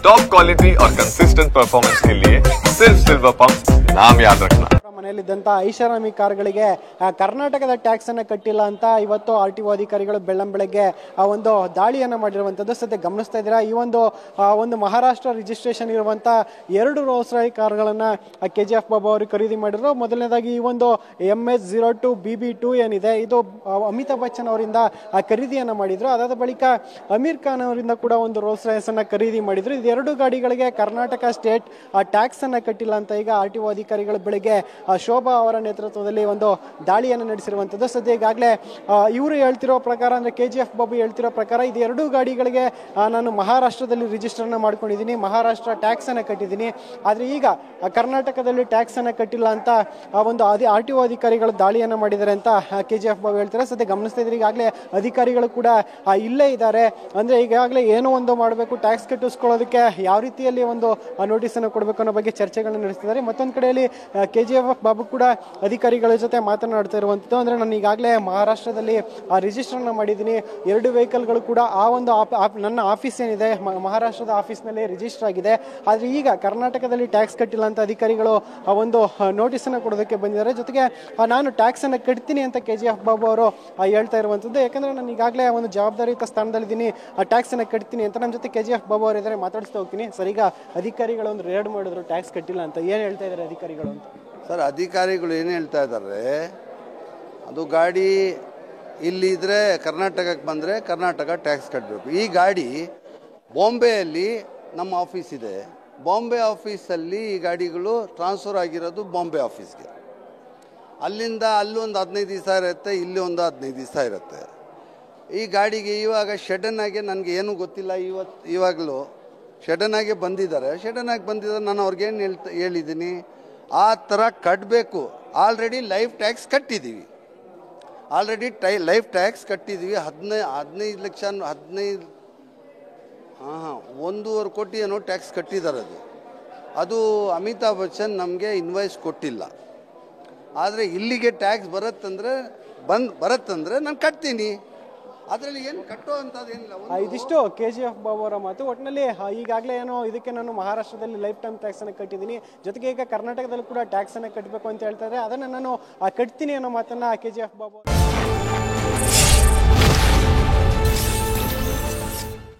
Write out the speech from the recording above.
Top quality और consistent performance के लिए सिर्फ सिल्वर पंप नाम याद रखना। ಮನೆಯಲ್ಲಿದ್ದಂತ ಐಷಾರಾಮಿ ಕಾರ್ಗಳಿಗೆ ಕರ್ನಾಟಕದ ಟ್ಯಾಕ್ಸ್ ಅನ್ನ ಕಟ್ಟಿಲ್ಲ ಅಂತ ಇವತ್ತು RTO ಅಧಿಕಾರಿಗಳು ಬೆಳ್ಳಂಬೆಳಗ್ಗೆ ಒಂದು ದಾಳಿಯನ್ನ ಮಾಡಿರುವಂತದ್ದು ಸದ್ಯ ಗಮನಿಸ್ತಾ ಇದ್ದೀರಾ. ಈ ಒಂದು ಮಹಾರಾಷ್ಟ್ರ ರಿಜಿಸ್ಟ್ರೇಷನ್ ಇರುವಂತ 2 ರೋಲ್ಸ್ ರಾಯ್ ಕಾರ್ಗಳನ್ನ KGF ಬಾಬು ಅವರು ಖರೀದಿ ಮಾಡಿದ್ರು. ಮೊದಲನೇದಾಗಿ ಈ ಒಂದು MS02 BB2 ಏನಿದೆ ಇದು ಅಮಿತಾಬ್ ಬಚ್ಚನ್ ಅವರಿಂದ ಖರೀದಿಯನ್ನ ಮಾಡಿದ್ರು. ಅದಾದ ಬಳಿಕ ಅಮೀರ್ ಖಾನ್ ಅವರಿಂದ ಕೂಡ ಒಂದು ರೋಲ್ಸ್ ರಾಯ್ಸ್ ಅನ್ನ ಖರೀದಿ ಮಾಡಿದ್ರು. ಇದು 2 ಗಾಡಿಗಳಿಗೆ ಕರ್ನಾಟಕ ಸ್ಟೇಟ್ ಟ್ಯಾಕ್ಸ್ ಅನ್ನ ಕಟ್ಟಿಲ್ಲ ಅಂತ ಈಗ RTO ಅಧಿಕಾರಿಗಳು ಬೆಳಿಗ್ಗೆ ಶೋಭಾ ಅವರ ನೇತೃತ್ವದಲ್ಲಿ ಒಂದು ದಾಳಿಯನ್ನು ನಡೆಸಿರುವಂತದ್ದು. ಸದ್ಯ ಈಗಾಗಲೇ ಇವರು ಹೇಳ್ತಿರೋ ಪ್ರಕಾರ ಅಂದ್ರೆ KGF ಬಾಬು ಹೇಳ್ತಿರೋ ಪ್ರಕಾರ ಇದು 2 ಗಾಡಿಗಳಿಗೆ ನಾನು ಮಹಾರಾಷ್ಟ್ರದಲ್ಲಿ ರಿಜಿಸ್ಟರ್ ಅನ್ನ ಮಾಡ್ಕೊಂಡಿದ್ದೀನಿ, ಮಹಾರಾಷ್ಟ್ರ ಟ್ಯಾಕ್ಸ್ ಅನ್ನ ಕಟ್ಟಿದ್ದೀನಿ, ಆದ್ರೆ ಈಗ ಕರ್ನಾಟಕದಲ್ಲಿ ಟ್ಯಾಕ್ಸ್ ಅನ್ನ ಕಟ್ಟಿಲ್ಲ ಅಂತ ಒಂದು RTO ಅಧಿಕಾರಿಗಳು ದಾಳಿಯನ್ನ ಮಾಡಿದ್ದಾರೆ ಅಂತ KGF ಬಾಬು ಹೇಳ್ತಾರೆ. ಸದ್ಯ ಗಮನಿಸ್ತಾ ಇದ್ರೆ ಈಗಾಗಲೇ ಅಧಿಕಾರಿಗಳು ಕೂಡ ಇಲ್ಲೇ ಇದ್ದಾರೆ. ಅಂದ್ರೆ ಈಗಾಗಲೇ ಏನೋ ಒಂದು ಮಾಡಬೇಕು, ಟ್ಯಾಕ್ಸ್ ಕಟ್ಟಿಸ್ಕೊಳ್ಳೋದಕ್ಕೆ ಯಾವ ರೀತಿಯಲ್ಲಿ ಒಂದು ನೋಟಿಸ್ ಅನ್ನು ಕೊಡಬೇಕು ಅನ್ನೋ ಬಗ್ಗೆ ಚರ್ಚೆಗಳನ್ನ ನಡೆಸ್ತಿದ್ದಾರೆ. ಮತ್ತೊಂದು ಕಡೆಯಲ್ಲಿ KGF ಬಾಬು ಕೂಡ ಅಧಿಕಾರಿಗಳ ಜೊತೆ ಮಾತನಾಡ್ತಾ ಇರುವಂತದ್ದು. ಅಂದ್ರೆ ನಾನು ಈಗಾಗಲೇ ಮಹಾರಾಷ್ಟ್ರದಲ್ಲಿ ರಿಜಿಸ್ಟರ್ ಅನ್ನ ಮಾಡಿದ್ದೀನಿ, 2 ವೆಹಿಕಲ್ಗಳು ಕೂಡ ಆ ಒಂದು ನನ್ನ ಆಫೀಸ್ ಏನಿದೆ ಮಹಾರಾಷ್ಟ್ರದ ಆಫೀಸ್ ನಲ್ಲಿ ರಿಜಿಸ್ಟರ್ ಆಗಿದೆ. ಆದ್ರೆ ಈಗ ಕರ್ನಾಟಕದಲ್ಲಿ ಟ್ಯಾಕ್ಸ್ ಕಟ್ಟಿಲ್ಲ ಅಂತ ಅಧಿಕಾರಿಗಳು ಒಂದು ನೋಟಿಸ್ ಅನ್ನ ಕೊಡೋದಕ್ಕೆ ಬಂದಿದ್ದಾರೆ. ಜೊತೆಗೆ ನಾನು ಟ್ಯಾಕ್ಸ್ ಅನ್ನ ಕಟ್ತೀನಿ ಅಂತ KGF ಬಾಬು ಅವರು ಹೇಳ್ತಾ ಇರುವಂತದ್ದು. ಯಾಕಂದ್ರೆ ನಾನು ಈಗಾಗಲೇ ಒಂದು ಜವಾಬ್ದಾರಿಯುತ ಸ್ಥಾನದಲ್ಲಿದ್ದೀನಿ, ಟ್ಯಾಕ್ಸ್ ಅನ್ನ ಕಟ್ತೀನಿ ಅಂತ. ನಮ್ಮ ಜೊತೆ KGF ಬಾಬು ಅವರು ಇದ್ದಾರೆ, ಮಾತಾಡಿಸ್ತಾ ಹೋಗ್ತೀನಿ. ಸರ್, ಈಗ ಅಧಿಕಾರಿಗಳು ಒಂದು ರೇಡ್ ಮಾಡಿದ್ರು, ಟ್ಯಾಕ್ಸ್ ಕಟ್ಟಿಲ್ಲ ಅಂತ, ಏನ್ ಹೇಳ್ತಾ ಇದ್ದಾರೆ ಅಧಿಕಾರಿಗಳು ಅಂತ? ಸರ್, ಅಧಿಕಾರಿಗಳು ಏನು ಹೇಳ್ತಾ ಇದ್ದಾರೆ, ಅದು ಗಾಡಿ ಇಲ್ಲಿದ್ರೆ ಕರ್ನಾಟಕಕ್ಕೆ ಬಂದರೆ ಕರ್ನಾಟಕ ಟ್ಯಾಕ್ಸ್ ಕಟ್ಟಬೇಕು. ಈ ಗಾಡಿ ಬಾಂಬೆಯಲ್ಲಿ ನಮ್ಮ ಆಫೀಸ್ ಇದೆ, ಬಾಂಬೆ ಆಫೀಸಲ್ಲಿ ಈ ಗಾಡಿಗಳು ಟ್ರಾನ್ಸ್ಫರ್ ಆಗಿರೋದು ಬಾಂಬೆ ಆಫೀಸ್ಗೆ. ಅಲ್ಲಿಂದ ಅಲ್ಲೊಂದು 15 ದಿವಸ ಇರುತ್ತೆ, ಇಲ್ಲಿ ಒಂದು 15 ದಿವಸ ಇರುತ್ತೆ. ಈ ಗಾಡಿಗೆ ಇವಾಗ ಶೆಡನ್ನಾಗೆ ನನಗೆ ಏನೂ ಗೊತ್ತಿಲ್ಲ, ಇವಾಗಲೂ ಶೆಡನ್ನಾಗೆ ಬಂದಿದ್ದಾರೆ. ನಾನು ಅವ್ರಿಗೇನು ಹೇಳಿದ್ದೀನಿ, ಆ ಥರ ಕಟ್ಟಬೇಕು. ಆಲ್ರೆಡಿ ಲೈಫ್ ಟ್ಯಾಕ್ಸ್ ಕಟ್ಟಿದ್ದೀವಿ, 15 ಲಕ್ಷ 1.5 ಕೋಟಿ ಏನೋ ಟ್ಯಾಕ್ಸ್ ಕಟ್ಟಿದ್ದಾರೆ. ಅದು ಅಮಿತಾಬ್ ಬಚ್ಚನ್ ನಮಗೆ ಇನ್ವಾಯ್ಸ್ ಕೊಟ್ಟಿಲ್ಲ. ಆದರೆ ಇಲ್ಲಿಗೆ ಟ್ಯಾಕ್ಸ್ ಬರುತ್ತಂದ್ರೆ ನಾನು ಕಟ್ತೀನಿ, ಅದರಲ್ಲಿ ಏನು ಕಟ್ಟೋ ಅಂತದೇನಿಲ್ಲ. ಇದಿಷ್ಟು KGF ಬಾಬು ಅವರ ಮಾತು. ಒಟ್ಟಿನಲ್ಲಿ ಈಗಾಗಲೇ ಏನೋ ಇದಕ್ಕೆ ನಾನು ಮಹಾರಾಷ್ಟ್ರದಲ್ಲಿ ಲೈಫ್ ಟೈಮ್ ಟ್ಯಾಕ್ಸ್ ಅನ್ನು ಕಟ್ಟಿದ್ದೀನಿ, ಜೊತೆಗೆ ಈಗ ಕರ್ನಾಟಕದಲ್ಲಿ ಕೂಡ ಟ್ಯಾಕ್ಸ್ ಅನ್ನು ಕಟ್ಟಬೇಕು ಅಂತ ಹೇಳ್ತಾರೆ. ಅದನ್ನು ನಾನು ಕಟ್ತೀನಿ ಅನ್ನೋ ಮಾತನ್ನ KGF ಬಾಬು